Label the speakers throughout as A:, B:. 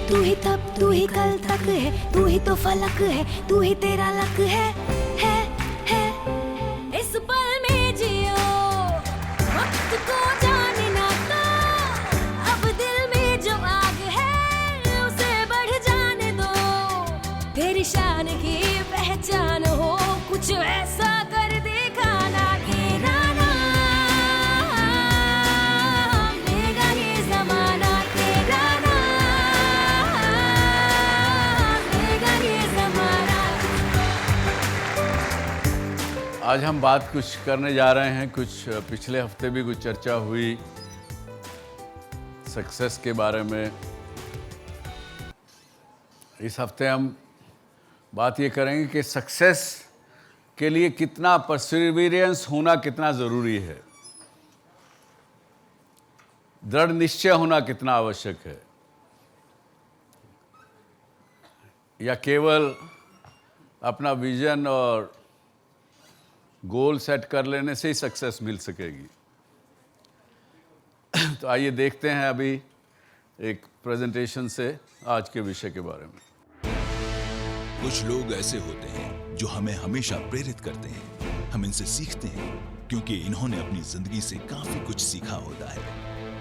A: तू ही तब तू ही कल तक है, तू ही तो फलक है, तू ही तेरा लक है इस पल में जियो वक्त को जाने ना तो अब दिल में जो आग है उसे बढ़ जाने दो तेरी शान की पहचान हो कुछ ऐसा कर दिखाना कि ना लेगा ये जमाना तेरा नाम लेगा ये जमाना।
B: आज हम बात कुछ करने जा रहे हैं, कुछ पिछले हफ्ते भी कुछ चर्चा हुई सक्सेस के बारे में। इस हफ्ते हम बात ये करेंगे कि सक्सेस के लिए कितना परसिवियरेंस होना कितना ज़रूरी है, दृढ़ निश्चय होना कितना आवश्यक है, या केवल अपना विजन और गोल सेट कर लेने से ही सक्सेस मिल सकेगी। तो आइए देखते हैं अभी एक प्रेजेंटेशन से आज के विषय के बारे में।
C: कुछ लोग ऐसे होते हैं जो हमें हमेशा प्रेरित करते हैं। हम इनसे सीखते हैं क्योंकि इन्होंने अपनी जिंदगी से काफी कुछ सीखा होता है।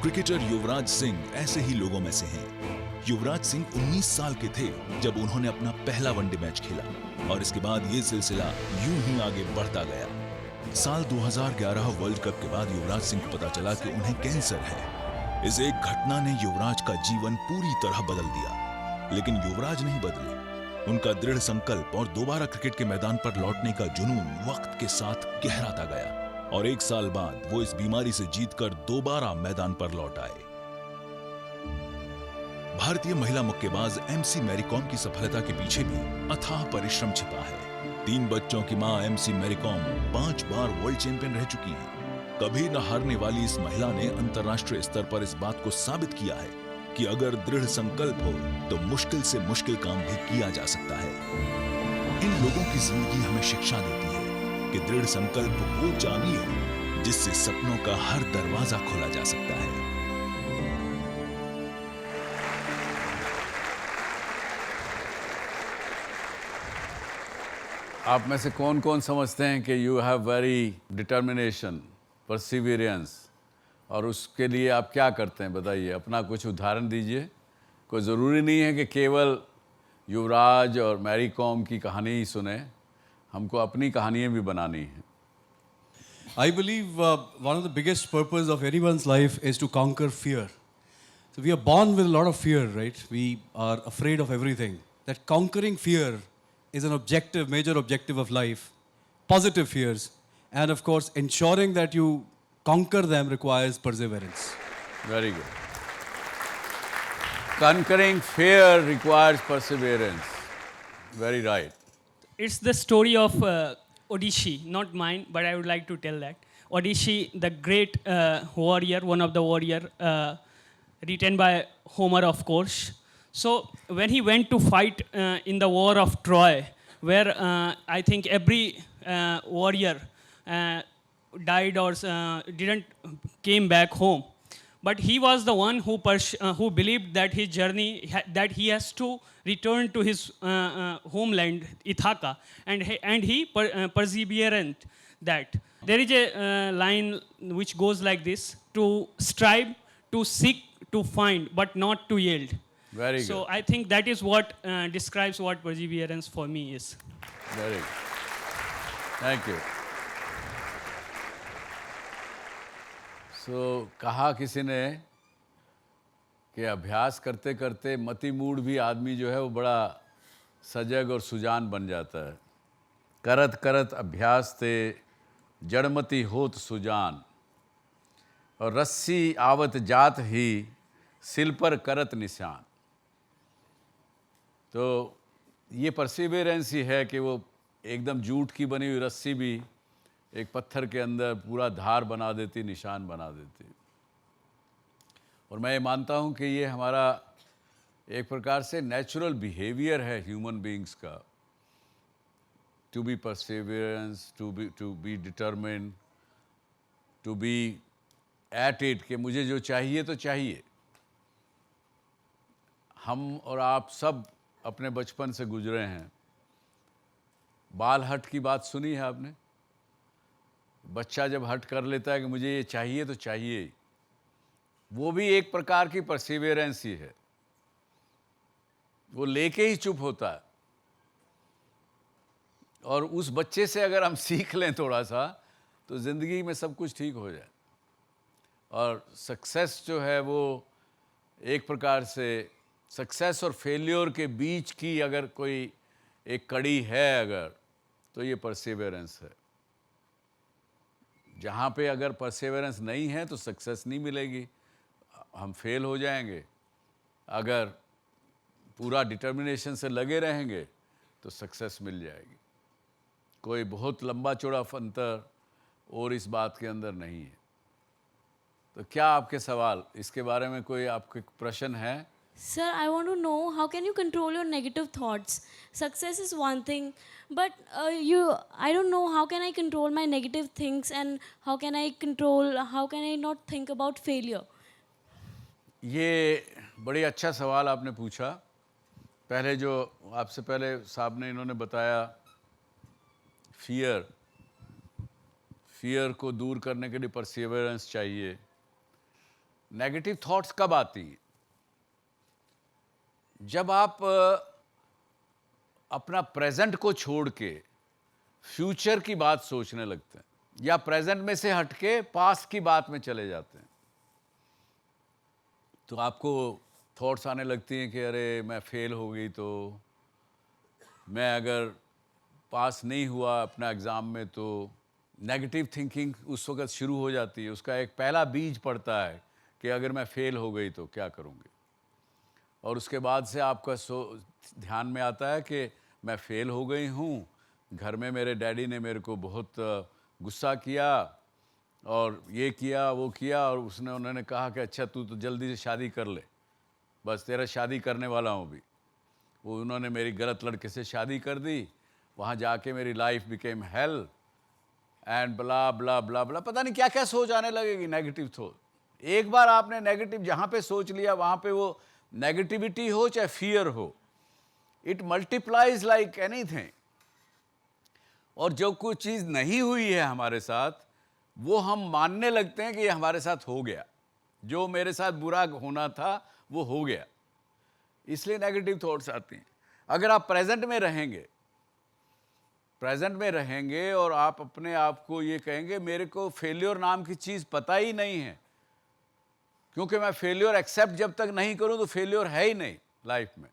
C: क्रिकेटर युवराज सिंह ऐसे ही लोगों में से हैं। युवराज सिंह 19 साल के थे जब उन्होंने अपना पहला वनडे मैच खेला और इसके बाद ये सिलसिला यूं ही आगे बढ़ता गया। साल 2011 वर्ल्ड कप के बाद युवराज सिंह को पता चला कि उन्हें कैंसर है। इस एक घटना ने युवराज का जीवन पूरी तरह बदल दिया, लेकिन युवराज नहीं बदले। उनका दृढ़ संकल्प और दोबारा क्रिकेट के मैदान पर लौटने का जुनून वक्त के साथ गहराता गया और 1 साल बाद वो इस बीमारी से जीतकर दोबारा मैदान पर लौट आए। भारतीय महिला मुक्केबाज एमसी मैरी कॉम की सफलता के पीछे भी अथाह परिश्रम छिपा है। 3 बच्चों की मां एमसी मैरी कॉम 5 बार वर्ल्ड चैंपियन रह चुकी हैं। कभी न हारने वाली इस महिला ने अंतर्राष्ट्रीय स्तर पर इस बात को साबित किया है कि अगर दृढ़ संकल्प हो तो मुश्किल से मुश्किल काम भी किया जा सकता है। इन लोगों की जिंदगी हमें शिक्षा देती है कि दृढ़ संकल्प वो चाबी है जिससे सपनों का हर दरवाजा खोला जा सकता है।
B: आप में से कौन कौन समझते हैं कि you have very determination, Perseverance, और उसके लिए आप क्या करते हैं बताइए, अपना कुछ उदाहरण दीजिए। कोई ज़रूरी नहीं है कि केवल युवराज और मैरी कॉम की कहानी ही सुने, हमको अपनी कहानियाँ भी बनानी हैं।
D: I believe one of the biggest purpose of anyone's life is to conquer fear. So we are born with a lot of fear, right? We are afraid of everything. That conquering fear is an objective, major objective of life. Positive fears. And of course, ensuring that you conquer them requires perseverance.
B: Very good. Conquering fear requires perseverance. Very right.
E: It's the story of Odysseus, not mine, but I would like to tell that. Odysseus, the great warrior, one of the warrior, written by Homer, of course. So when he went to fight in the war of Troy, where I think every warrior died or didn't came back home, but he was the one who believed that his journey that he has to return to his homeland Ithaca, and he persevered that. There is a line which goes like this: to strive, to seek, to find, but not to yield.
B: Very good.
E: So I think that is what describes what perseverance for me is.
B: Very good. Thank you. So कहा किसी ने कि अभ्यास करते करते मति mood भी आदमी जो है वो बड़ा सजग और सुजान बन जाता है। करत करत अभ्यास ते जड़मति होत सुजान, और रस्सी आवत जात ही सिल पर करत निशान। तो ये परसिवियरेंस ही है कि वो एकदम जूट की बनी हुई रस्सी भी एक पत्थर के अंदर पूरा धार बना देती, निशान बना देती। और मैं ये मानता हूँ कि ये हमारा एक प्रकार से नेचुरल बिहेवियर है ह्यूमन बीइंग्स का, to be perseverance, to be determined, to be at it, कि मुझे जो चाहिए तो चाहिए। हम और आप सब अपने बचपन से गुजरे हैं। बाल हट की बात सुनी है आपने? बच्चा जब हट कर लेता है कि मुझे ये चाहिए तो चाहिए ही, वो भी एक प्रकार की परसिवियरेंस ही है। वो लेके ही चुप होता है। और उस बच्चे से अगर हम सीख लें थोड़ा सा, तो ज़िंदगी में सब कुछ ठीक हो जाए। और सक्सेस जो है वो एक प्रकार से सक्सेस और फेल्योर के बीच की अगर कोई एक कड़ी है अगर, तो ये परसिवियरेंस है। जहाँ पे अगर परसिवियरेंस नहीं है तो सक्सेस नहीं मिलेगी, हम फेल हो जाएंगे। अगर पूरा डिटर्मिनेशन से लगे रहेंगे तो सक्सेस मिल जाएगी। कोई बहुत लंबा चौड़ा अंतर और इस बात के अंदर नहीं है। तो क्या आपके सवाल, इसके बारे में कोई आपके प्रश्न है?
A: Sir, I want to know how can you control your negative thoughts? Success is one thing, but I don't know how can I control my negative things and how can I not think about failure?
B: ये बड़ी अच्छा सवाल आपने पूछा। पहले जो आपसे पहले साहब ने इन्होंने बताया, फियर को दूर करने के लिए परसिवियरेंस चाहिए। नेगेटिव थॉट्स कब आती हैं? जब आप अपना प्रेजेंट को छोड़ के फ्यूचर की बात सोचने लगते हैं, या प्रेजेंट में से हटके पास्ट की बात में चले जाते हैं, तो आपको थॉट्स आने लगती हैं कि अरे मैं फेल हो गई, तो मैं अगर पास नहीं हुआ अपना एग्ज़ाम में, तो नेगेटिव थिंकिंग उस वक्त शुरू हो जाती है। उसका एक पहला बीज पड़ता है कि अगर मैं फेल हो गई तो क्या करूँगी। और उसके बाद से आपका ध्यान में आता है कि मैं फेल हो गई हूँ, घर में मेरे डैडी ने मेरे को बहुत गुस्सा किया और ये किया वो किया, और उन्होंने कहा कि अच्छा तू तो जल्दी से शादी कर ले, बस तेरा शादी करने वाला हूँ अभी। वो उन्होंने मेरी गलत लड़के से शादी कर दी, वहाँ जाके मेरी life became hell and blah blah blah blah, पता नहीं क्या क्या सोच आने लगेगी, नेगेटिव सोच। एक बार आपने नेगेटिव जहाँ पे सोच लिया, वहाँ पे वो नेगेटिविटी हो चाहे फियर हो, इट मल्टीप्लाइज लाइक एनीथिंग। और जो कुछ चीज़ नहीं हुई है हमारे साथ, वो हम मानने लगते हैं कि ये हमारे साथ हो गया, जो मेरे साथ बुरा होना था वो हो गया, इसलिए नेगेटिव थॉट्स आती हैं। अगर आप प्रेजेंट में रहेंगे और आप अपने आप को ये कहेंगे मेरे को फेल्योर नाम की चीज़ पता ही नहीं है, क्योंकि मैं फेल्योर एक्सेप्ट जब तक नहीं करूं तो फेल्योर है ही नहीं लाइफ में।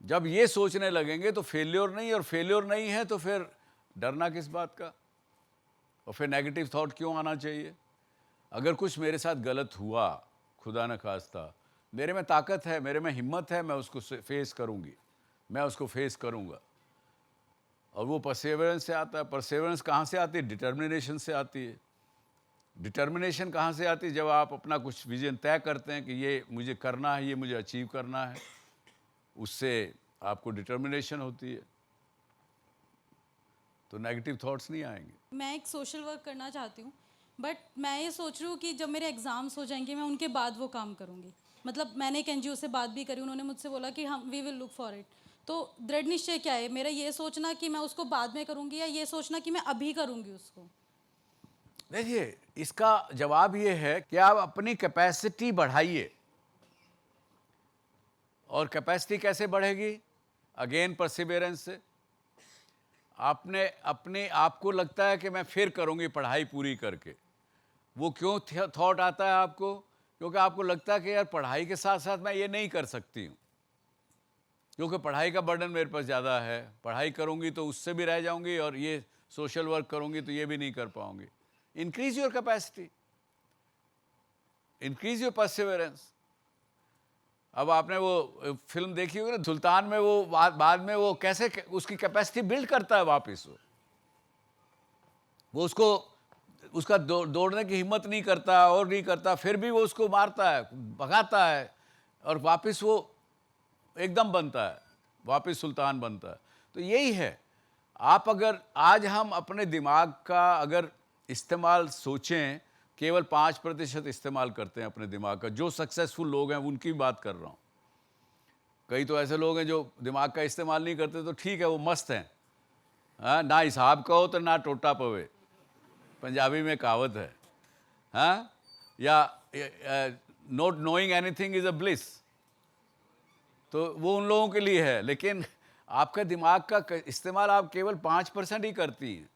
B: जब ये सोचने लगेंगे तो फेल्योर नहीं है तो फिर डरना किस बात का, और फिर नेगेटिव थॉट क्यों आना चाहिए। अगर कुछ मेरे साथ गलत हुआ, खुदा न खास्ता, मेरे में ताकत है, मेरे में हिम्मत है, मैं उसको फेस करूंगी, मैं उसको फेस करूंगा। और वो परसेवरेंस से आता है। परसेवरेंस कहाँ से आती है? डिटर्मिनेशन से आती है। डिटर्मिनेशन कहाँ से आती है? जब आप अपना कुछ विजन तय करते हैं कि ये मुझे करना है, ये मुझे अचीव करना है, उससे आपको डिटर्मिनेशन होती है, तो नेगेटिव थॉट्स नहीं आएंगे।
F: मैं एक सोशल वर्क करना चाहती हूँ, बट मैं ये सोच रही हूँ कि जब मेरे एग्ज़ाम्स हो जाएंगे मैं उनके बाद वो काम करूँगी। मतलब मैंने एक NGO से बात भी करी, उन्होंने मुझसे बोला कि हम we will look for it. तो दृढ़ निश्चय क्या है मेरा? ये सोचना कि मैं उसको बाद में करूँगी, या ये सोचना कि मैं अभी करूँगी उसको?
B: देखिए, इसका जवाब ये है कि आप अपनी कैपेसिटी बढ़ाइए। और कैपेसिटी कैसे बढ़ेगी? अगेन परसिवियरेंस से। आपने अपने आप को लगता है कि मैं फिर करूँगी पढ़ाई पूरी करके, वो क्यों थॉट आता है आपको? क्योंकि आपको लगता है कि यार पढ़ाई के साथ साथ मैं ये नहीं कर सकती हूँ, क्योंकि पढ़ाई का बर्डन मेरे पास ज़्यादा है, पढ़ाई करूँगी तो उससे भी रह जाऊँगी, और ये सोशल वर्क करूँगी तो ये भी नहीं कर पाऊँगी। Increase your capacity, increase your Perseverance. अब आपने वो फिल्म देखी होगी ना सुल्तान में, वो बाद में वो कैसे उसकी कैपेसिटी बिल्ड करता है वापस। वो उसका दौड़ने की हिम्मत नहीं करता और नहीं करता, फिर भी वो उसको मारता है, भगाता है, और वापस वो एकदम बनता है, वापस सुल्तान बनता है। तो यही है, आप अगर आज हम अपने दिमाग का अगर इस्तेमाल सोचें, केवल 5% इस्तेमाल करते हैं अपने दिमाग का। जो सक्सेसफुल लोग हैं उनकी बात कर रहा हूँ। कई तो ऐसे लोग हैं जो दिमाग का इस्तेमाल नहीं करते, तो ठीक है, वो मस्त हैं, हाँ, ना हिसाब कहो तो ना टोटा पवे, पंजाबी में कहावत है, हाँ, या not knowing anything is a bliss, तो वो उन लोगों के लिए है। लेकिन आपका दिमाग का इस्तेमाल आप केवल 5% ही करती हैं,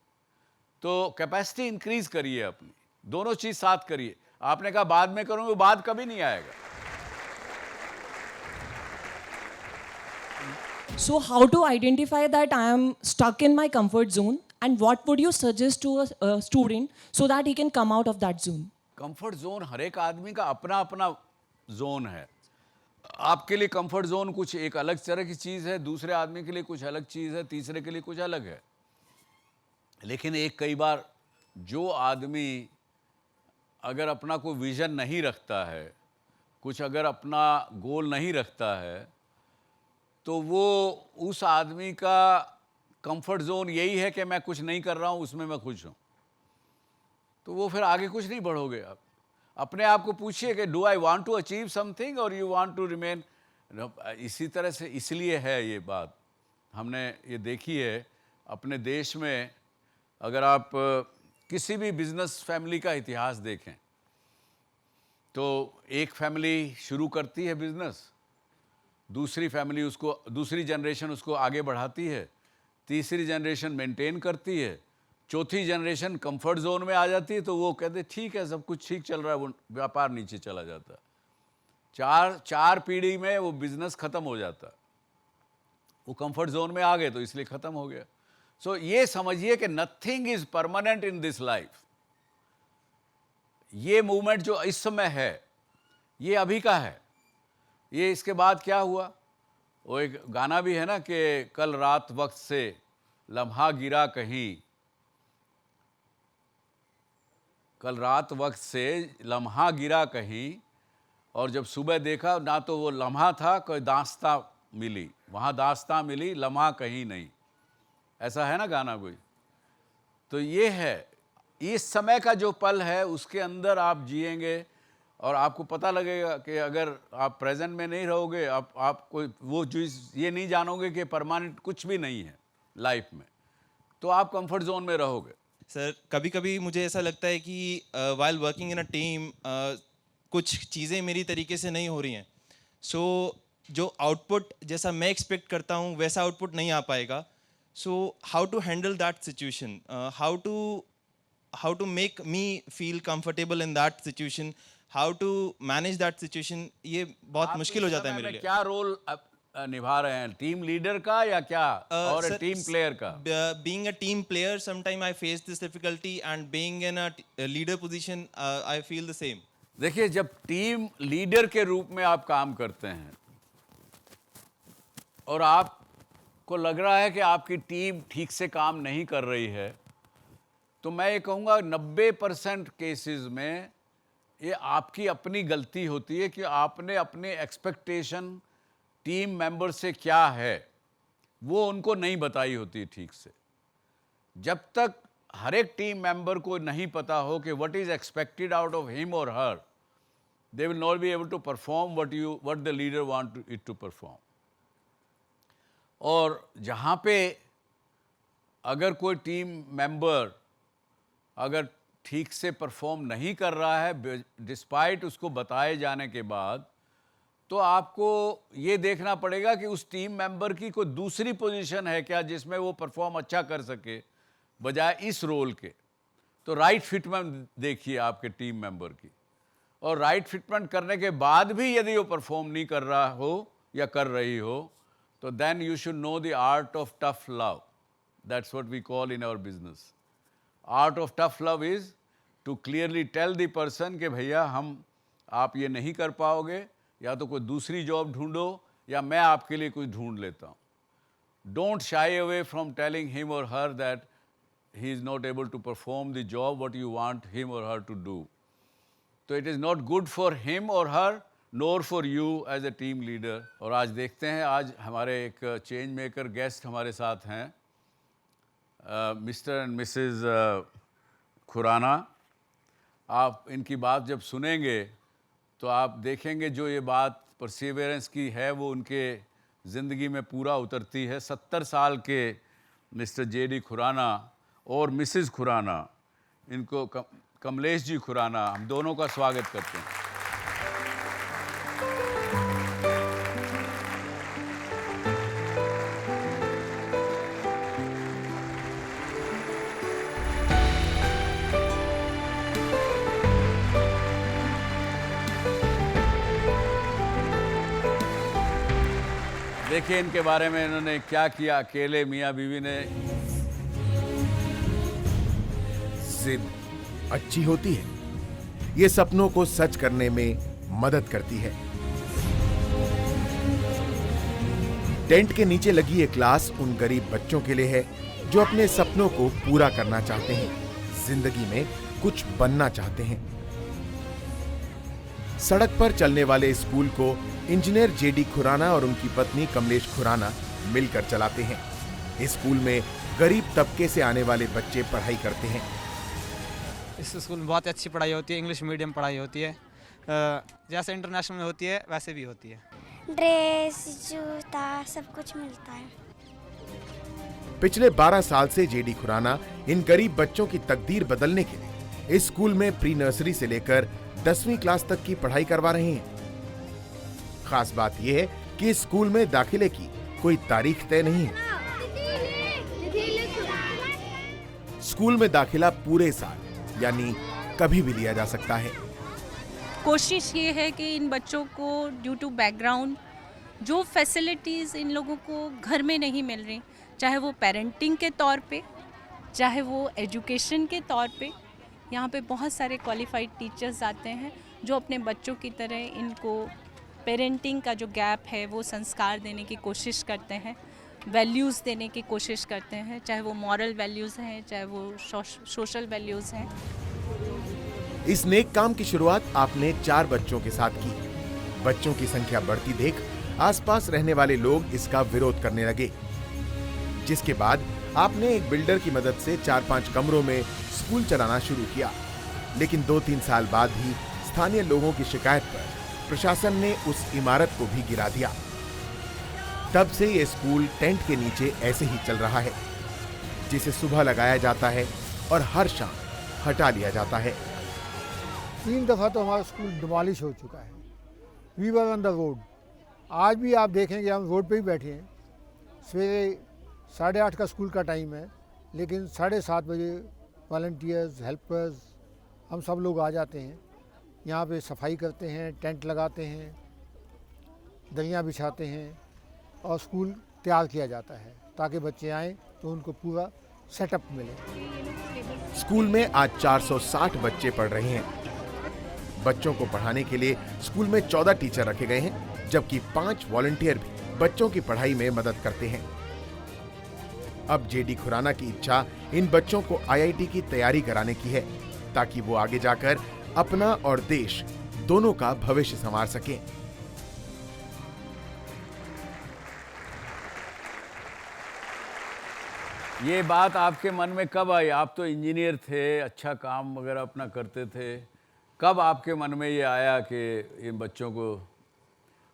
B: तो कैपेसिटी इंक्रीज करिए अपनी, दोनों चीज़ साथ करिए। आपने कहा बाद में करूँगी, वो बाद कभी नहीं आएगा।
G: So, how to identify that I am stuck in my comfort zone, and what would you suggest to a student so that he can come out of that zone?
B: Comfort zone हर एक आदमी का अपना अपना zone है। आपके लिए comfort zone कुछ एक अलग तरह की चीज़ है, दूसरे आदमी के लिए कुछ अलग चीज़ है, तीसरे के लिए कुछ अलग है। लेकिन एक कई बार जो आदमी अगर अपना कोई विज़न नहीं रखता है, कुछ अगर अपना गोल नहीं रखता है, तो वो उस आदमी का कंफर्ट जोन यही है कि मैं कुछ नहीं कर रहा हूँ, उसमें मैं खुश हूँ, तो वो फिर आगे कुछ नहीं बढ़ोगे आप। अपने आप को पूछिए कि do I want to achieve something और यू वांट टू रिमेन। इसी तरह से इसलिए है ये बात, हमने ये देखी है अपने देश में। अगर आप किसी भी बिजनेस फैमिली का इतिहास देखें, तो एक फैमिली शुरू करती है बिजनेस, दूसरी फैमिली उसको, दूसरी जनरेशन उसको आगे बढ़ाती है, तीसरी जनरेशन मेंटेन करती है, चौथी जनरेशन कंफर्ट जोन में आ जाती है, तो वो कहते ठीक है, सब कुछ ठीक चल रहा है, वो व्यापार नीचे चला जाता है। चार पीढ़ी में वो बिजनेस खत्म हो जाता, वो कंफर्ट जोन में आ गए तो इसलिए खत्म हो गया। सो ये समझिए कि nothing is permanent in this life. ये मूवमेंट जो इस समय है, ये अभी का है, ये इसके बाद क्या हुआ। वो एक गाना भी है ना कि कल रात वक्त से लम्हा गिरा कहीं, कल रात वक्त से लम्हा गिरा कहीं, और जब सुबह देखा ना तो वो लम्हा था, कोई दास्तां मिली, वहाँ दास्तां मिली, लम्हा कहीं नहीं। ऐसा है ना गाना कोई। तो ये है, इस समय का जो पल है उसके अंदर आप जिएंगे, और आपको पता लगेगा कि अगर आप प्रेजेंट में नहीं रहोगे, आप कोई वो चीज़ ये नहीं जानोगे कि परमानेंट कुछ भी नहीं है लाइफ में, तो आप कंफर्ट जोन में रहोगे।
H: सर, कभी कभी मुझे ऐसा लगता है कि while working in a team कुछ चीज़ें मेरी तरीके से नहीं हो रही हैं, सो जो आउटपुट जैसा मैं एक्सपेक्ट करता हूँ वैसा आउटपुट नहीं आ पाएगा। So how to handle that situation, how to make me feel comfortable in that situation, how to manage that situation, ये बहुत मुश्किल हो जाता है मेरे लिए।
B: क्या रोल निभा रहे हैं, टीम लीडर का या क्या, और टीम प्लेयर का?
H: Being a team player, sometime I face this difficulty, and being in a leader position, I feel the same.
B: देखिए, जब टीम लीडर के रूप में आप काम करते हैं और आपको लग रहा है कि आपकी टीम ठीक से काम नहीं कर रही है, तो मैं ये कहूँगा 90% केसेस में ये आपकी अपनी गलती होती है कि आपने अपने एक्सपेक्टेशन टीम मेंबर से क्या है वो उनको नहीं बताई होती ठीक से। जब तक हर एक टीम मेंबर को नहीं पता हो कि what is expected out of him or her, they will not be able to perform what the leader want it to perform. और जहाँ पे अगर कोई टीम मेंबर अगर ठीक से परफॉर्म नहीं कर रहा है डिस्पाइट उसको बताए जाने के बाद, तो आपको ये देखना पड़ेगा कि उस टीम मेंबर की कोई दूसरी पोजीशन है क्या जिसमें वो परफॉर्म अच्छा कर सके बजाय इस रोल के। तो राइट फिटमेंट देखिए आपके टीम मेंबर की, और राइट फिटमेंट करने के बाद भी यदि वो परफॉर्म नहीं कर रहा हो या कर रही हो, तो then you should know the art of tough love. That's what we call in our business. Art of tough love is to clearly tell the person कि भैया आप ये नहीं कर पाओगे, या तो कोई दूसरी जॉब ढूंढो या मैं आपके लिए कुछ ढूंढ लेता हूँ। Don't shy away from telling him or her that he is not able to perform the job what you want him or her to do. तो it is not good for him or her nor for you as a team leader. और आज देखते हैं, आज हमारे एक change maker guest हमारे साथ हैं, मिस्टर एंड मिसेस खुराना। आप इनकी बात जब सुनेंगे तो आप देखेंगे जो ये बात परसिवियरेंस की है वो उनके ज़िंदगी में पूरा उतरती है। 70 साल के मिस्टर जेडी खुराना और मिसेस खुराना, इनको कमलेश जी खुराना, हम दोनों का स्वागत करते हैं। देखिए इनके बारे में इन्होंने क्या किया। अकेले मियाँ बीवी ने
I: जिद अच्छी होती है, ये सपनों को सच करने में मदद करती है। टेंट के नीचे लगी ये क्लास उन गरीब बच्चों के लिए है जो अपने सपनों को पूरा करना चाहते हैं, जिंदगी में कुछ बनना चाहते हैं। सड़क पर चलने वाले स्कूल को इंजीनियर जेडी खुराना और उनकी पत्नी कमलेश खुराना मिलकर चलाते हैं। इस स्कूल में गरीब तबके से आने वाले बच्चे पढ़ाई करते हैं।
J: इस स्कूल में बहुत अच्छी पढ़ाई होती है, इंग्लिश मीडियम पढ़ाई होती है, जैसे इंटरनेशनल में होती है वैसे भी होती है।
K: ड्रेस, जूता सब कुछ मिलता है।
I: पिछले 12 साल से जेडी खुराना इन गरीब बच्चों की तकदीर बदलने के लिए इस स्कूल में प्री नर्सरी से लेकर 10वीं क्लास तक की पढ़ाई करवा रहे हैं। खास बात यह है कि इस स्कूल में दाखिले की कोई तारीख तय नहीं है। स्कूल में दाखिला पूरे साल यानी कभी भी लिया जा सकता है।
L: कोशिश ये है कि इन बच्चों को ड्यू टू बैकग्राउंड जो फैसिलिटीज़ इन लोगों को घर में नहीं मिल रही, चाहे वो पेरेंटिंग के तौर पे, चाहे वो एजुकेशन के तौर पे, यहाँ पे बहुत सारे क्वालिफाइड टीचर्स आते हैं जो अपने बच्चों की तरह इनको पेरेंटिंग का जो गैप है वो संस्कार देने की कोशिश करते हैं, वैल्यूज़ देने की कोशिश करते हैं, चाहे वो मॉरल वैल्यूज़ हैं, चाहे वो सोशल वैल्यूज़ हैं।
I: इस नेक काम की शुरुआत आपने 4 बच्चों के साथ की। बच्चों की संख्या बढ़ती देख आसपास रहने वाले लोग इसका विरोध करने लगे, जिसके बाद आपने एक बिल्डर की मदद से 4-5 कमरों में स्कूल चलाना शुरू किया। लेकिन 2-3 साल बाद ही स्थानीय लोगों की शिकायत पर प्रशासन ने उस इमारत को भी गिरा दिया। तब से ये स्कूल टेंट के नीचे ऐसे ही चल रहा है, जिसे सुबह लगाया जाता है और हर शाम हटा लिया जाता है।
M: 3 दफा तो हमारा स्कूल डिमोलिश हो चुका है। We were on the road. आज भी आप देखेंगे हम रोड पे ही बैठे हैं। सवेरे 8:30 का स्कूल का टाइम है, लेकिन 7:30 बजे वॉलंटियर्स, हेल्पर्स, हम सब लोग आ जाते हैं। यहाँ पे सफाई करते हैं, टेंट लगाते हैं, दरियाँ बिछाते हैं और स्कूल तैयार किया जाता है ताकि बच्चे आएँ तो उनको पूरा सेटअप मिले।
I: स्कूल में आज 460 बच्चे पढ़ रहे हैं। बच्चों को पढ़ाने के लिए स्कूल में 14 टीचर रखे गए हैं, जबकि 5 वॉलंटियर भी बच्चों की पढ़ाई में मदद करते हैं। अब जेडी खुराना की इच्छा इन बच्चों को आईआईटी की तैयारी कराने की है, ताकि वो आगे जाकर अपना और देश दोनों का भविष्य संवार सकें।
B: ये बात आपके मन में कब आई? आप तो इंजीनियर थे, अच्छा काम वगैरह अपना करते थे। कब आपके मन में ये आया कि इन बच्चों को,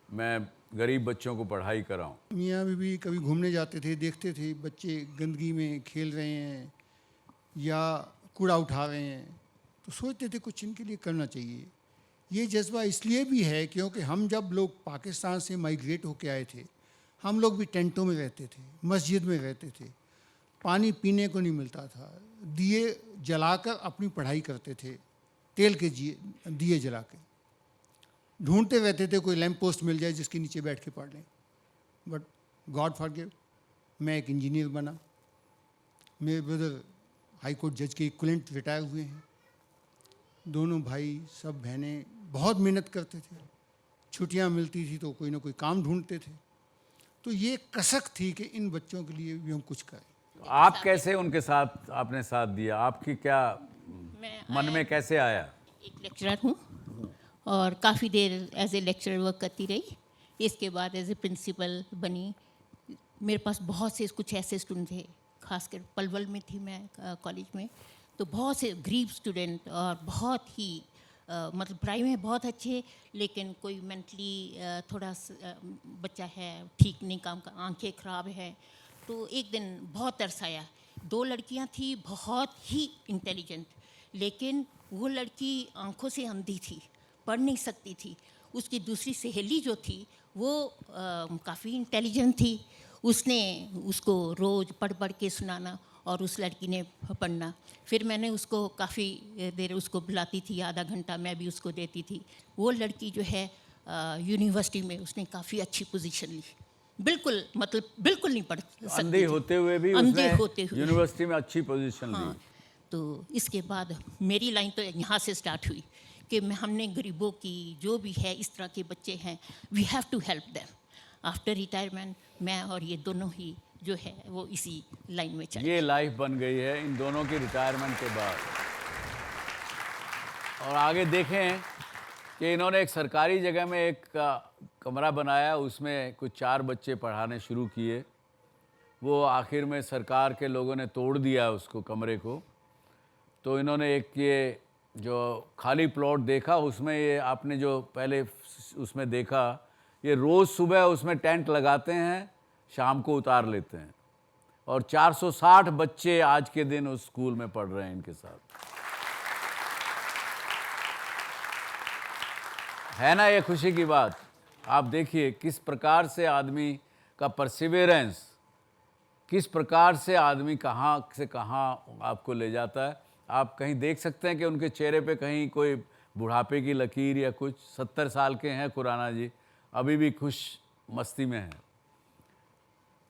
B: मैं गरीब बच्चों को पढ़ाई कराऊं?
M: मियाँ बीवी कभी घूमने जाते थे, देखते थे बच्चे गंदगी में खेल रहे हैं या कूड़ा उठा रहे हैं, तो सोचते थे कुछ इनके लिए करना चाहिए। ये जज्बा इसलिए भी है क्योंकि हम जब लोग पाकिस्तान से माइग्रेट होके आए थे, हम लोग भी टेंटों में रहते थे, मस्जिद में रहते थे, पानी पीने को नहीं मिलता था, दिए जलाकर अपनी पढ़ाई करते थे, तेल के दिए जला के ढूंढते रहते थे कोई लैंप पोस्ट मिल जाए जिसके नीचे बैठ के पढ़ लें। बट गॉड फॉरगिव, मैं एक इंजीनियर बना। मेरे ब्रदर हाई कोर्ट जज के इक्विवेलेंट रिटायर हुए हैं। दोनों भाई सब बहनें बहुत मेहनत करते थे, छुट्टियां मिलती थी तो कोई ना कोई काम ढूंढते थे। तो ये कसक थी कि इन बच्चों के लिए भी हम कुछ करें।
B: आप कैसे उनके साथ आपने साथ दिया? आपकी क्या मन में कैसे आया?
N: एक लेक्चरर हूँ और काफ़ी देर एज ए लेक्चरर वर्क करती रही। इसके बाद एज ए प्रिंसिपल बनी। मेरे पास बहुत से कुछ ऐसे स्टूडेंट थे, खासकर पलवल में थी मैं कॉलेज में, तो बहुत से गरीब स्टूडेंट और बहुत ही मतलब पढ़ाई में बहुत अच्छे, लेकिन कोई मेंटली थोड़ा बच्चा है ठीक नहीं, काम का आंखें ख़राब है। तो एक दिन बहुत तरस आया। 2 लड़कियां थी बहुत ही इंटेलिजेंट, लेकिन वो लड़की आंखों से अंधी थी, पढ़ नहीं सकती थी। उसकी दूसरी सहेली जो थी वो काफ़ी इंटेलिजेंट थी। उसने उसको रोज़ पढ़ पढ़ के सुनाना और उस लड़की ने पढ़ना। फिर मैंने उसको काफ़ी देर उसको बुलाती थी, आधा घंटा मैं भी उसको देती थी। वो लड़की जो है यूनिवर्सिटी में उसने काफ़ी अच्छी पोजीशन ली। बिल्कुल मतलब बिल्कुल नहीं पढ़ सकती
B: अंधी होते हुए भी
N: अंधे
B: उसने
N: होते हुए
B: यूनिवर्सिटी में अच्छी पोजीशन
N: हाँ।
B: ली।
N: तो इसके बाद मेरी लाइन तो यहाँ से स्टार्ट हुई कि हमने गरीबों की जो भी है इस तरह के बच्चे हैं, we have to help them. After retirement मैं और ये दोनों ही जो है वो इसी लाइन में चले।
B: ये लाइफ बन गई है इन दोनों की रिटायरमेंट के बाद। और आगे देखें कि इन्होंने एक सरकारी जगह में एक कमरा बनाया, उसमें कुछ 4 बच्चे पढ़ाने शुरू किए। वो आखिर में सरकार के लोगों ने तोड़ दिया उसको, कमरे को। तो इन्होंने एक ये जो खाली प्लॉट देखा, उसमें ये आपने जो पहले उसमें देखा, ये रोज़ सुबह उसमें टेंट लगाते हैं, शाम को उतार लेते हैं। और 460 बच्चे आज के दिन उस स्कूल में पढ़ रहे हैं इनके साथ। है ना ये खुशी की बात? आप देखिए किस प्रकार से आदमी का परसिवेरेंस, किस प्रकार से आदमी कहाँ से कहाँ आपको ले जाता है। आप कहीं देख सकते हैं कि उनके चेहरे पे कहीं कोई बुढ़ापे की लकीर या कुछ। 70 साल के हैं खुराना जी, अभी भी खुश मस्ती में हैं।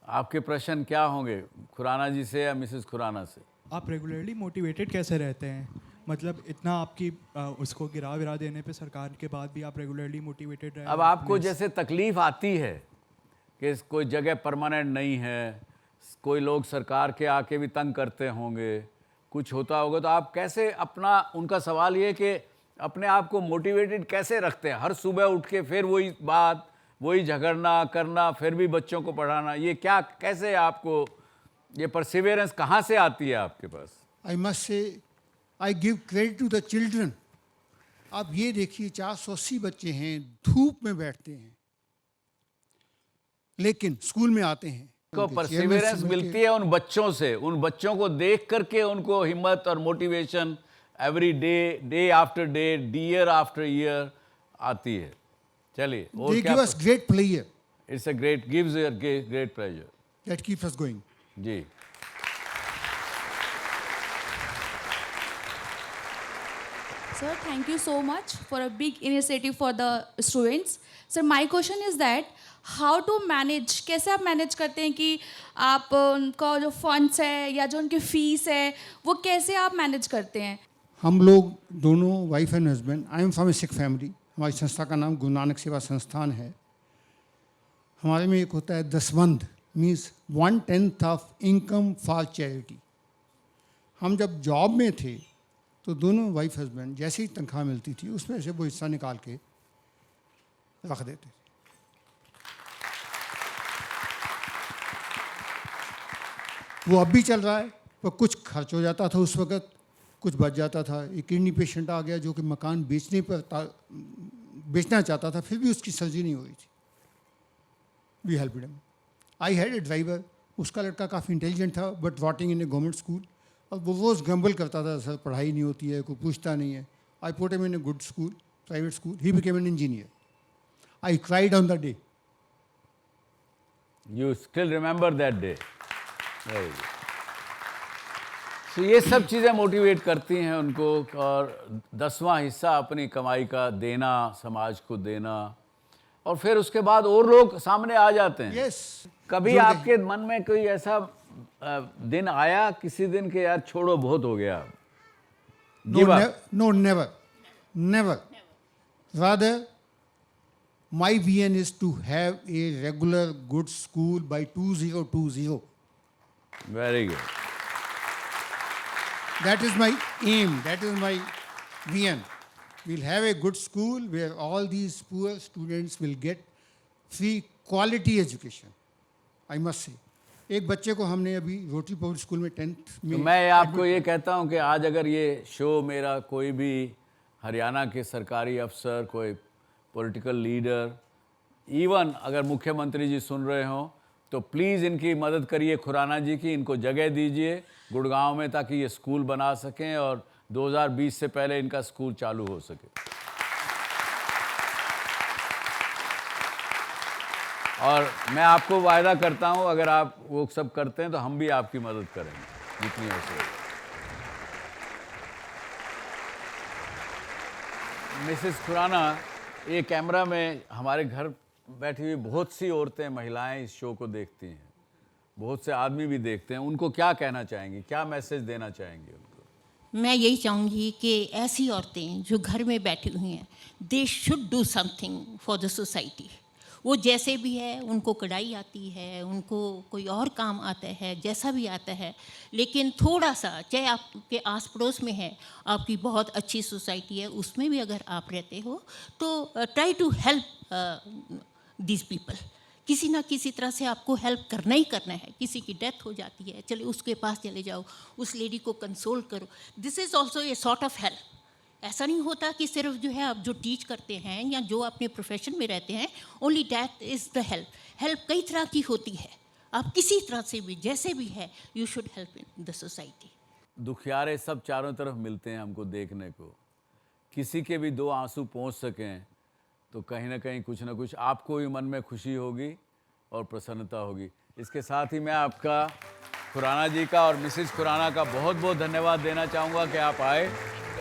B: आपके प्रश्न क्या होंगे खुराना जी से या मिसेस खुराना से?
O: आप रेगुलरली मोटिवेटेड कैसे रहते हैं? मतलब इतना आपकी उसको गिरा विरा देने पे सरकार के बाद भी आप रेगुलरली मोटिवेटेड रहे।
B: अब आपको जैसे तकलीफ़ आती है कि कोई जगह परमानेंट नहीं है, कोई लोग सरकार के आके भी तंग करते होंगे, कुछ होता होगा, तो आप कैसे अपना, उनका सवाल ये कि अपने आप को मोटिवेटेड कैसे रखते हैं? हर सुबह उठ के फिर वही बात, वही झगड़ना करना, फिर भी बच्चों को पढ़ाना, ये क्या, कैसे आपको ये परसिवेरेंस कहाँ से आती है आपके पास?
M: I must say I give credit to the children. आप ये देखिए 480 बच्चे हैं, धूप में बैठते हैं, लेकिन स्कूल में आते हैं।
B: को परसिवेरेंस मिलती है उन बच्चों से, उन बच्चों को देख करके उनको हिम्मत और motivation every day, day after day, year after year आती है। चलिए, और
M: They
B: क्या?
M: give us great pleasure.
B: It's a great, gives a great pleasure.
M: That keeps us going.
B: Ji.
P: Sir, thank you so much for a big initiative for the students. Sir, my question is that how to manage, कैसे आप manage करते हैं कि आप उनका जो funds है या जो उनकी फीस है वो कैसे आप मैनेज करते हैं?
M: हम लोग दोनों wife and husband, I am from A Sikh family. हमारी संस्था का नाम गुरु नानक सेवा संस्थान है। हमारे में एक होता है दसवंध, means 1/10 of income for charity. हम जब जॉब में थे तो दोनों वाइफ हस्बैंड जैसे ही तनख्वाह मिलती थी उसमें से वो हिस्सा निकाल के रख देते थे। वो अब भी चल रहा है, पर कुछ खर्च हो जाता था उस वक़्त, कुछ बच जाता था। एक किडनी पेशेंट आ गया जो कि मकान बेचना चाहता था, फिर भी उसकी सर्जरी नहीं हुई थी। We help him. I had a driver, उसका लड़का काफ़ी इंटेलिजेंट था but rotting in a government school. और वो रोज़ ग्रम्बल करता था, सर पढ़ाई नहीं होती है, कोई पूछता नहीं है। I put him in a good school, private school, he became an engineer. I cried on the day.
B: You still remember that day? Very good. So ये सब चीज़ें मोटिवेट करती हैं उनको, और 10वां हिस्सा अपनी कमाई का देना, समाज को देना, और फिर उसके बाद और लोग सामने आ जाते हैं।
M: Yes.
B: कभी आपके मन में कोई ऐसा दिन आया किसी दिन के यार छोड़ो बहुत हो गया?
M: No, never. Never. Rather, my vision is to have a regular good school by 2020.
B: Very good.
M: That is my aim. That is my vision. We'll have a good school where all these poor students will get free quality education. I must say. एक बच्चे को हमने अभी rotary public school में 10th में,
B: तो मैं आपको ये कहता हूँ कि आज अगर ये शो मेरा कोई भी हरियाणा के सरकारी अफसर, कोई पॉलिटिकल लीडर, इवन अगर मुख्यमंत्री जी सुन रहे हों तो प्लीज़ इनकी मदद करिए, खुराना जी की, इनको जगह दीजिए गुड़गांव में ताकि ये स्कूल बना सकें और 2020 से पहले इनका स्कूल चालू हो सके। और मैं आपको वायदा करता हूं, अगर आप वो सब करते हैं तो हम भी आपकी मदद करेंगे जितनी हो सके। मिसेस खुराना, ये कैमरा में हमारे घर बैठी हुई बहुत सी औरतें, महिलाएं इस शो को देखती हैं, बहुत से आदमी भी देखते हैं, उनको क्या कहना चाहेंगी, क्या मैसेज देना चाहेंगी उनको?
N: मैं यही चाहूँगी कि ऐसी औरतें जो घर में बैठी हुई हैं, they should do something for the society. वो जैसे भी है, उनको कढ़ाई आती है, उनको कोई और काम आता है, जैसा भी आता है, लेकिन थोड़ा सा, चाहे आपके आस पड़ोस में है, आपकी बहुत अच्छी सोसाइटी है, उसमें भी अगर आप रहते हो तो try to help these people. किसी ना किसी तरह से आपको हेल्प करना ही करना है। किसी की डेथ हो जाती है, चले उसके पास चले जाओ, उस लेडी को कंसोल करो। This is also a sort of help. ऐसा नहीं होता कि सिर्फ जो है आप जो टीच करते हैं या जो अपने प्रोफेशन में रहते हैं, only that is the help. Help कई तरह की होती है, आप किसी तरह से भी, जैसे भी है, you should help in the society.
B: दुखियारे सब चारों तरफ मिलते हैं हमको देखने को। किसी के भी 2 आंसू पहुंच सकें तो कहीं ना कहीं कुछ ना कुछ आपको भी मन में खुशी होगी और प्रसन्नता होगी। इसके साथ ही मैं आपका, खुराना जी का और मिसेस खुराना का बहुत बहुत धन्यवाद देना चाहूँगा कि आप आए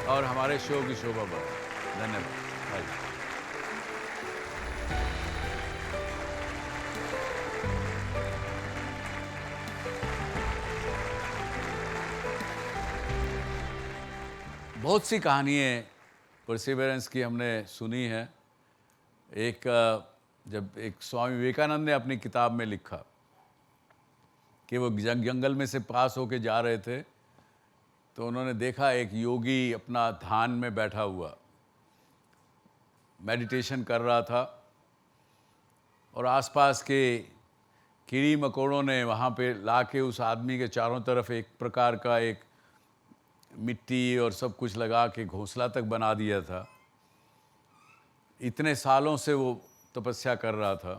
B: और हमारे शो की शोभा बढ़ाई। धन्यवाद। बहुत सी कहानियाँ परसिवरेंस की हमने सुनी है। जब एक स्वामी विवेकानंद ने अपनी किताब में लिखा कि वो जंगल में से पास होके जा रहे थे तो उन्होंने देखा एक योगी अपना ध्यान में बैठा हुआ मेडिटेशन कर रहा था और आसपास के कीड़ी मकोड़ों ने वहाँ पे लाके उस आदमी के चारों तरफ एक प्रकार का एक मिट्टी और सब कुछ लगा के घोंसला तक बना दिया था। इतने सालों से वो तपस्या कर रहा था।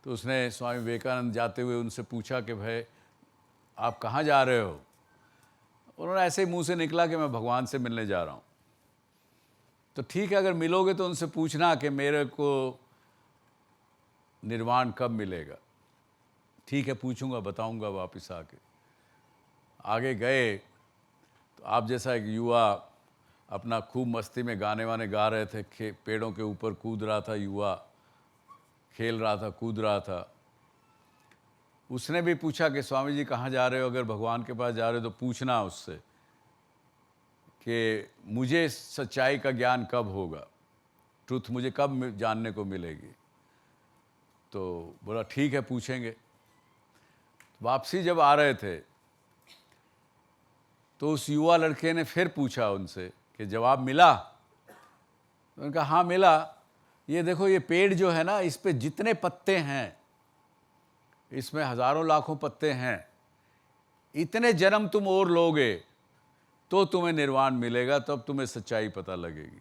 B: तो उसने, स्वामी विवेकानंद जाते हुए उनसे पूछा कि भाई आप कहाँ जा रहे हो? उन्होंने ऐसे ही मुंह से निकला कि मैं भगवान से मिलने जा रहा हूँ। तो ठीक है, अगर मिलोगे तो उनसे पूछना कि मेरे को निर्वाण कब मिलेगा। ठीक है, पूछूंगा, बताऊंगा वापस आके। आगे गए तो आप जैसा एक युवा अपना खूब मस्ती में गाने वाने गा रहे थे, पेड़ों के ऊपर कूद रहा था, युवा खेल रहा था, कूद रहा था। उसने भी पूछा कि स्वामी जी कहाँ जा रहे हो? अगर भगवान के पास जा रहे हो तो पूछना उससे कि मुझे सच्चाई का ज्ञान कब होगा, ट्रुथ मुझे कब जानने को मिलेगी। तो बोला ठीक है, पूछेंगे। वापसी जब आ रहे थे तो उस युवा लड़के ने फिर पूछा उनसे कि जवाब मिला? उन्होंने कहा हाँ मिला। ये देखो, ये पेड़ जो है ना, इस पे जितने पत्ते हैं, इसमें हजारों लाखों पत्ते हैं, इतने जन्म तुम और लोगे तो तुम्हें निर्वाण मिलेगा, तब तुम्हें सच्चाई पता लगेगी।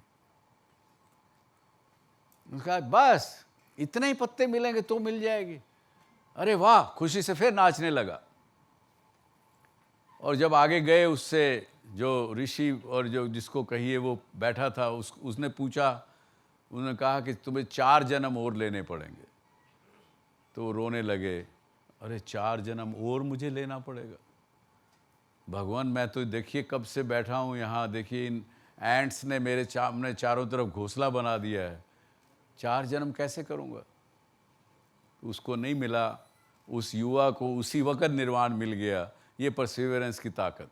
B: उन्होंने कहा बस इतने ही पत्ते मिलेंगे तो मिल जाएगी। अरे वाह, खुशी से फिर नाचने लगा। और जब आगे गए, उससे जो ऋषि और जो जिसको कहिए वो बैठा था, उसने पूछा, उन्होंने कहा कि तुम्हें 4 जन्म और लेने पड़ेंगे। तो वो रोने लगे, अरे 4 जन्म और मुझे लेना पड़ेगा? भगवान, मैं तो देखिए कब से बैठा हूँ यहाँ, देखिए इन एंट्स ने मेरे सामने चारों तरफ घोंसला बना दिया है, 4 जन्म कैसे करूँगा? उसको नहीं मिला। उस युवा को उसी वक्त निर्वाण मिल गया। ये परसिवरेंस की ताकत,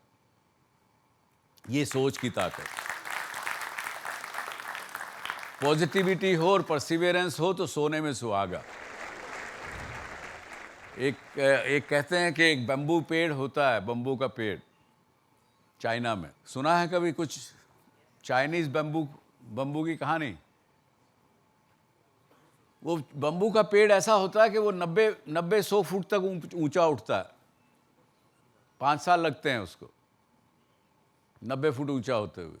B: ये सोच की ताकत। पॉजिटिविटी हो और परसिवरेंस हो तो सोने में सुहागा। एक कहते हैं कि एक बम्बू पेड़ होता है, बम्बू का पेड़, चाइना में। सुना है कभी कुछ चाइनीज बम्बू की कहानी? वो बम्बू का पेड़ ऐसा होता है कि वो 90-100 फुट तक ऊंचा उठता है। 5 साल लगते हैं उसको 90 फुट ऊंचा होते हुए।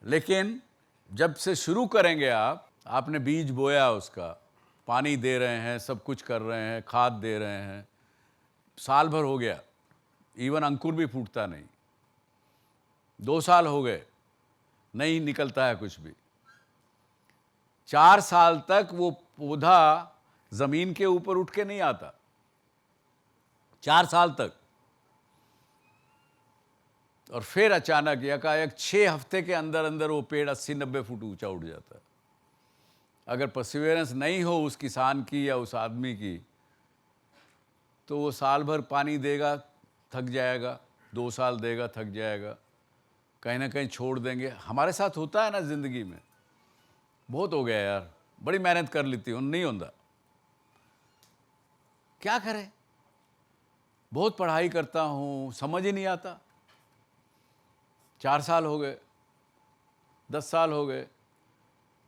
B: लेकिन जब से शुरू करेंगे आपने बीज बोया, उसका पानी दे रहे हैं, सब कुछ कर रहे हैं, खाद दे रहे हैं, साल भर हो गया, इवन अंकुर भी फूटता नहीं, 2 साल हो गए, नहीं निकलता है कुछ भी, 4 साल तक वो पौधा जमीन के ऊपर उठ के नहीं आता, 4 साल तक। और फिर अचानक एकाएक 6 हफ्ते के अंदर अंदर वो पेड़ 80-90 फुट ऊंचा उठ जाता है। अगर परसिवियरेंस नहीं हो उस किसान की या उस आदमी की, तो वो साल भर पानी देगा, थक जाएगा, 2 साल देगा, थक जाएगा, कहीं ना कहीं छोड़ देंगे। हमारे साथ होता है ना ज़िंदगी में, बहुत हो गया यार, बड़ी मेहनत कर लेती हूँ, नहीं होता, क्या करें, बहुत पढ़ाई करता हूँ, समझ ही नहीं आता, 4 साल हो गए, 10 साल हो गए,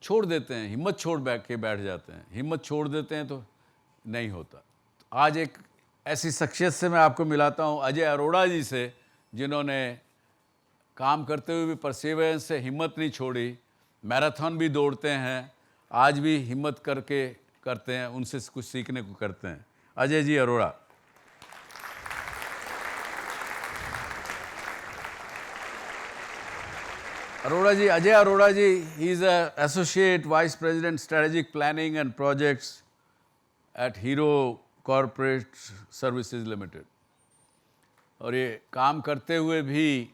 B: छोड़ देते हैं, हिम्मत छोड़ बैठ जाते हैं, हिम्मत छोड़ देते हैं तो नहीं होता। तो आज एक ऐसी शख्सियत से मैं आपको मिलाता हूँ, अजय अरोड़ा जी से, जिन्होंने काम करते हुए भी परसिवियरेंस से हिम्मत नहीं छोड़ी, मैराथन भी दौड़ते हैं, आज भी हिम्मत करके करते हैं, उनसे कुछ सीखने को करते हैं। अजय जी अरोड़ा। अरोड़ा जी, अजय अरोड़ा जी, he is an associate vice president strategic planning and projects at Hero Corporate Services Limited। और ये काम करते हुए भी,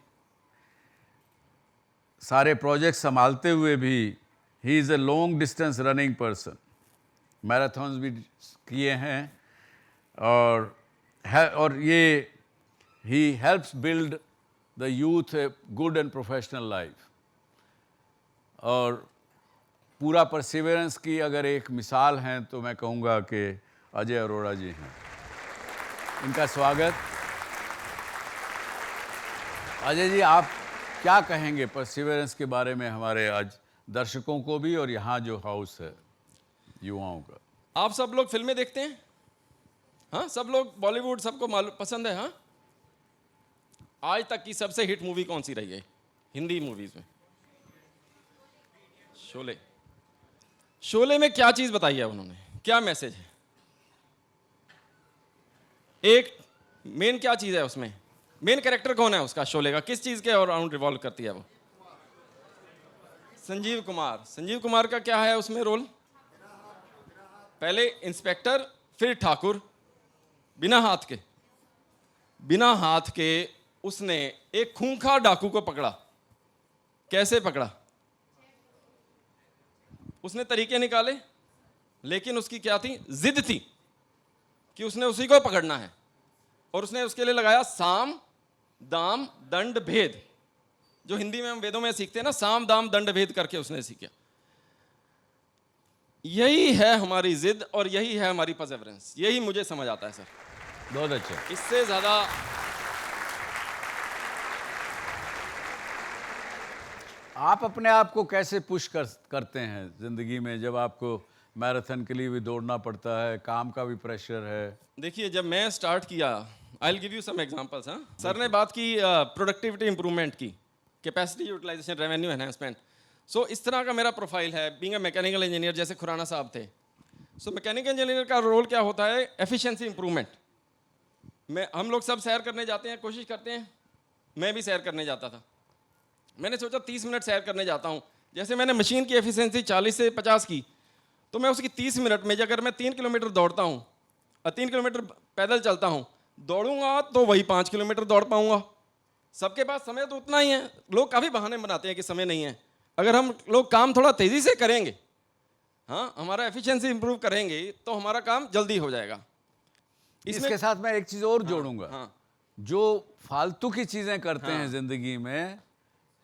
B: सारे प्रोजेक्ट संभालते हुए भी, he is a long distance running person, marathons भी किए हैं, और ये he helps build the youth a good and professional life। और पूरा परसिवियरेंस की अगर एक मिसाल हैं तो मैं कहूँगा कि अजय अरोड़ा जी हैं। इनका स्वागत। अजय जी, आप क्या कहेंगे परसिवियरेंस के बारे में हमारे आज दर्शकों को भी और यहाँ जो हाउस है युवाओं का?
Q: आप सब लोग फिल्में देखते हैं? हाँ, सब लोग बॉलीवुड सबको पसंद है। हाँ, आज तक की सबसे हिट मूवी कौन सी रही है हिंदी मूवीज में? शोले। शोले में क्या चीज बताई है उन्होंने, क्या मैसेज है? एक मेन क्या चीज है उसमें? मेन कैरेक्टर कौन है उसका शोले का? किस चीज के अराउंड रिवॉल्व करती है वो? संजीव कुमार। संजीव कुमार का क्या है उसमें रोल? पहले इंस्पेक्टर, फिर ठाकुर, बिना हाथ के उसने एक खूंखार डाकू को पकड़ा। कैसे पकड़ा? उसने तरीके निकाले, लेकिन उसकी क्या थी? जिद थी कि उसने उसी को पकड़ना है, और उसने उसके लिए लगाया साम दाम दंड भेद, जो हिंदी में हम वेदों में सीखते हैं ना, साम दाम दंड भेद करके उसने सीखा। यही है हमारी जिद और यही है हमारी परसिवियरेंस, यही मुझे समझ आता है सर।
B: बहुत अच्छा।
Q: इससे ज्यादा
B: आप अपने आप को कैसे पुश करते हैं ज़िंदगी में, जब आपको मैराथन के लिए भी दौड़ना पड़ता है, काम का भी प्रेशर है?
Q: देखिए, जब मैं स्टार्ट किया, I will give you some examples. हाँ, सर ने बात की प्रोडक्टिविटी इंप्रूवमेंट की, capacity utilisation, revenue enhancement. So इस तरह का मेरा प्रोफाइल है, बीइंग अ मैकेनिकल इंजीनियर, जैसे खुराना साहब थे। सो मैकेनिकल इंजीनियर का रोल क्या होता है? Efficiency improvement. हम लोग सब सैर करने जाते हैं, कोशिश करते हैं, मैं भी सैर करने जाता था। मैंने सोचा 30 मिनट सैर करने जाता हूँ। जैसे मैंने मशीन की एफिशिएंसी 40 से 50 की, तो मैं उसकी 30 मिनट में, अगर मैं 3 किलोमीटर दौड़ता हूँ और 3 किलोमीटर पैदल चलता हूँ, दौड़ूंगा तो वही 5 किलोमीटर दौड़ पाऊंगा। सबके पास समय तो उतना ही है। लोग काफ़ी बहाने बनाते हैं कि समय नहीं है। अगर हम लोग काम थोड़ा तेज़ी से करेंगे, हाँ, हमारा एफिशिएंसी इंप्रूव करेंगे, तो हमारा काम जल्दी हो जाएगा।
B: इसके साथ मैं एक चीज़ और जोड़ूंगा। जो फालतू की चीज़ें करते हैं ज़िंदगी में,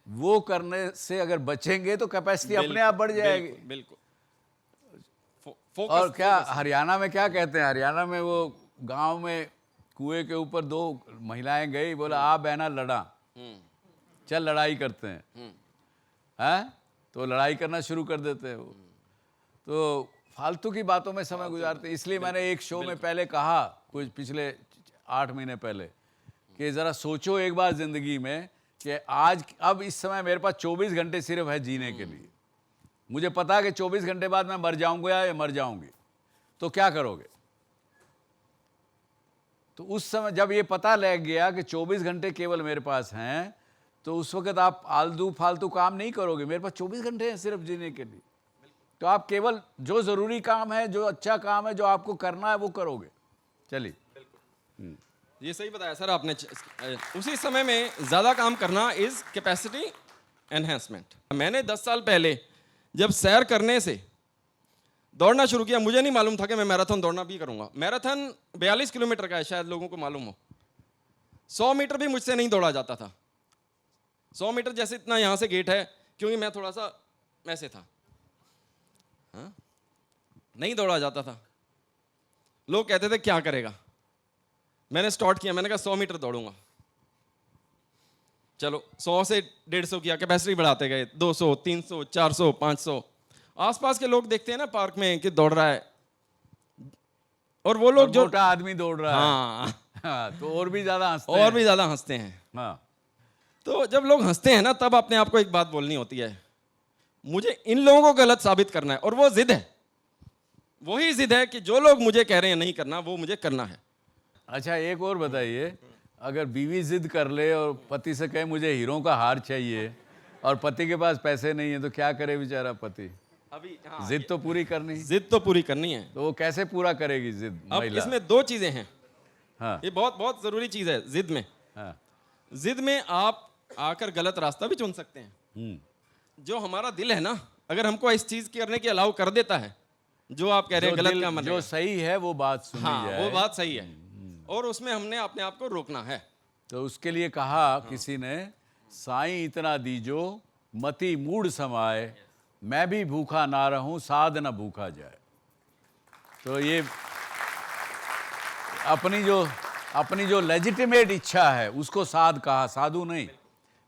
B: वो करने से अगर बचेंगे तो कैपेसिटी अपने आप बढ़ जाएगी। बिल्कुल। और क्या हरियाणा में क्या कहते हैं? हरियाणा में वो गांव में कुएं के ऊपर 2 महिलाएं गई, बोला आ बहना लड़ा, चल लड़ाई करते हैं। हैं? तो लड़ाई करना शुरू कर देते हैं वो। तो फालतू की बातों में समय गुजारते हैं। इसलिए मैंने एक शो में पहले कहा, कुछ पिछले 8 महीने पहले, कि ज़रा सोचो एक बार ज़िंदगी में कि आज अब इस समय मेरे पास 24 घंटे सिर्फ है जीने के लिए। मुझे पता है कि 24 घंटे बाद मैं मर जाऊंगा या मर जाऊंगी, तो क्या करोगे? तो उस समय जब ये पता लग गया कि 24 घंटे केवल मेरे पास हैं, तो उस वक्त आप आलतू फालतू काम नहीं करोगे। मेरे पास 24 घंटे हैं सिर्फ जीने के लिए, तो आप केवल जो ज़रूरी काम है, जो अच्छा काम है, जो आपको करना है, वो करोगे। चलिए,
Q: ये सही बताया सर आपने। उसी समय में ज़्यादा काम करना इज़ कैपेसिटी एनहेंसमेंट। मैंने 10 साल पहले जब सैर करने से दौड़ना शुरू किया, मुझे नहीं मालूम था कि मैं मैराथन दौड़ना भी करूंगा। मैराथन 42 किलोमीटर का है, शायद लोगों को मालूम हो। 100 मीटर भी मुझसे नहीं दौड़ा जाता था। 100 मीटर जैसे इतना यहाँ से गेट है, क्योंकि मैं थोड़ा सा वैसे था, हाँ? नहीं दौड़ा जाता था। लोग कहते थे क्या करेगा। मैंने स्टार्ट किया, मैंने कहा 100 मीटर दौड़ूंगा। चलो 100 से 150 किया, कैपेसिटी बढ़ाते गए, 200, 300, 400, 500। आसपास के लोग देखते हैं ना पार्क में कि दौड़ रहा है, और वो लोग जो
B: मोटा आदमी दौड़ रहा
Q: हाँ,
B: है, तो और भी ज्यादा
Q: हंसते हैं।
B: हाँ।
Q: तो जब लोग हंसते हैं ना, तब अपने आप को एक बात बोलनी होती है, मुझे इन लोगों को गलत साबित करना है। और वो जिद है, वही जिद है कि जो लोग मुझे कह रहे हैं नहीं करना, वो मुझे करना है।
B: अच्छा, एक और बताइए, अगर बीवी जिद कर ले और पति से कहे मुझे हीरो का हार चाहिए, और पति के पास पैसे नहीं है, तो क्या करे बेचारा पति?
Q: अभी हाँ,
B: जिद तो पूरी करनी,
Q: है।
B: तो वो कैसे पूरा करेगी जिद?
Q: अब इसमें 2 चीजें हैं।
B: हाँ।
Q: ये बहुत बहुत जरूरी चीज है जिद में।
B: हाँ।
Q: जिद में आप आकर गलत रास्ता भी चुन सकते हैं। जो हमारा दिल है ना, अगर हमको इस चीज की करने की अलाउ कर देता है, जो आप कह रहे हैं गलत काम,
B: जो सही है वो बात सुनी जाए,
Q: वो बात सही है, और उसमें हमने अपने आप को रोकना है।
B: तो उसके लिए कहा किसी ने, साईं इतना दीजो मति मूड समाए, मैं भी भूखा ना रहूं साध न भूखा जाए। तो ये अपनी जो लेजिटिमेट इच्छा है उसको साध कहा, साधु नहीं,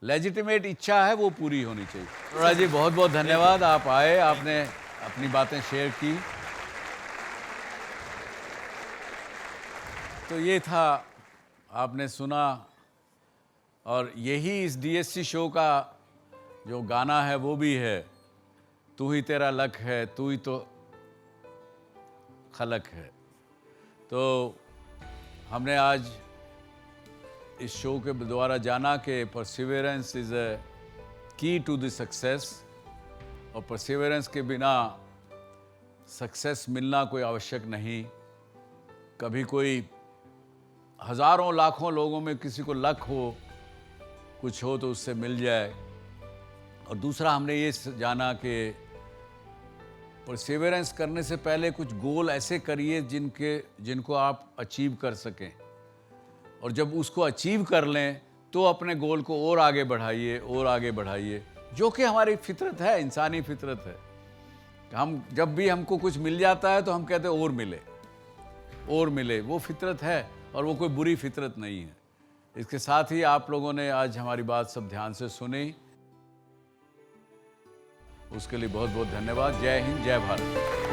B: लेजिटिमेट इच्छा है वो पूरी होनी चाहिए। अरोड़ा जी, बहुत बहुत धन्यवाद, आप आए, आपने अपनी बातें शेयर की। तो ये था, आपने सुना, और यही इस डीएससी शो का जो गाना है वो भी है, तू ही तेरा लक है, तू ही तो खलक है। तो हमने आज इस शो के द्वारा जाना कि परसिवेरेंस इज़ अ की टू द सक्सेस, और परसिवेरेंस के बिना सक्सेस मिलना कोई आवश्यक नहीं। कभी कोई हज़ारों लाखों लोगों में किसी को लक हो, कुछ हो तो उससे मिल जाए। और दूसरा हमने ये जाना कि परसिवेरेंस करने से पहले कुछ गोल ऐसे करिए जिनको आप अचीव कर सकें, और जब उसको अचीव कर लें तो अपने गोल को और आगे बढ़ाइए, जो कि हमारी फितरत है, इंसानी फितरत है। हम जब भी हमको कुछ मिल जाता है तो हम कहते हैं और मिले, वो फितरत है, और वो कोई बुरी फितरत नहीं है। इसके साथ ही आप लोगों ने आज हमारी बात सब ध्यान से सुनी, उसके लिए बहुत बहुत धन्यवाद। जय हिंद, जय भारत।